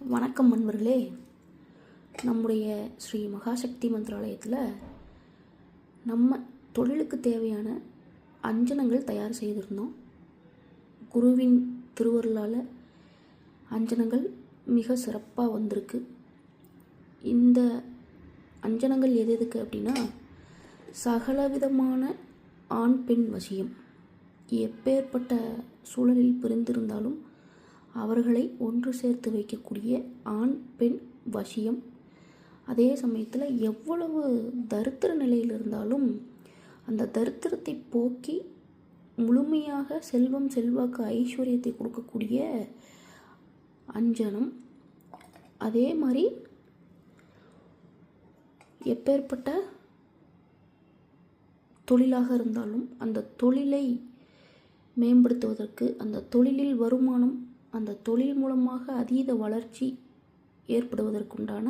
வணக்கம் நண்பர்களே. நம்முடைய ஸ்ரீ மகாசக்தி மந்திராலயத்தில் நம்ம தொழிலுக்கு தேவையான அஞ்சனங்கள் தயார் செய்திருந்தோம். குருவின் திருவருளால் அஞ்சனங்கள் மிக சிறப்பாக வந்திருக்கு. இந்த அஞ்சனங்கள் எதுக்கு அப்படின்னா, சகலவிதமான ஆண் பெண் வசியம், எப்பேற்பட்ட சூழலில் பிரிந்திருந்தாலும் அவர்களை ஒன்று சேர்த்து வைக்கக்கூடிய ஆண் பெண் வசியம். அதே சமயத்தில் எவ்வளவு தரித்திர நிலையில் இருந்தாலும் அந்த தரித்திரத்தை போக்கி முழுமையாக செல்வம் செல்வாக்கு ஐஸ்வர்யத்தை கொடுக்கக்கூடிய அஞ்சனம். அதே மாதிரி எப்பேற்பட்ட தொழிலாக இருந்தாலும் அந்த தொழிலை மேம்படுத்துவதற்கு, அந்த தொழிலில் வருமானம், அந்த தொழில் மூலமாக அதீத வளர்ச்சி ஏற்படுவதற்குண்டான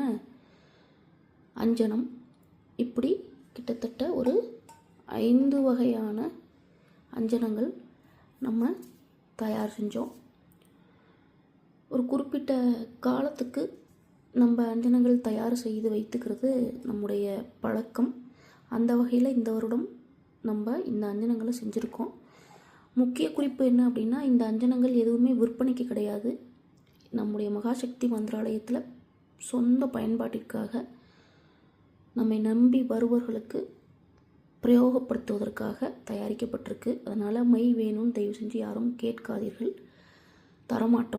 அஞ்சனம். இப்படி கிட்டத்தட்ட ஒரு 5 வகையான அஞ்சனங்கள் நம்ம தயார் செஞ்சோம். ஒரு குறிப்பிட்ட காலத்துக்கு நம்ம அஞ்சனங்கள் தயார் செய்து வைத்துக்கிறது நம்முடைய பழக்கம். அந்த வகையில் இந்த வருடம் நம்ம இந்த அஞ்சனங்களை செஞ்சுருக்கோம். முக்கிய குறிப்பு என்ன அப்படின்னா, இந்த அஞ்சனங்கள் எதுவுமே விற்பனைக்கு கிடையாது. நம்முடைய மகாசக்தி மந்திராலயத்தில் சொந்த பயன்பாட்டிற்காக, நம்மை நம்பி வருபவர்களுக்கு பிரயோகப்படுத்துவதற்காக தயாரிக்கப்பட்டிருக்கு. அதனால் மை வேணும்னு தயவு செஞ்சு யாரும் கேட்காதீர்கள், தரமாட்டோம்.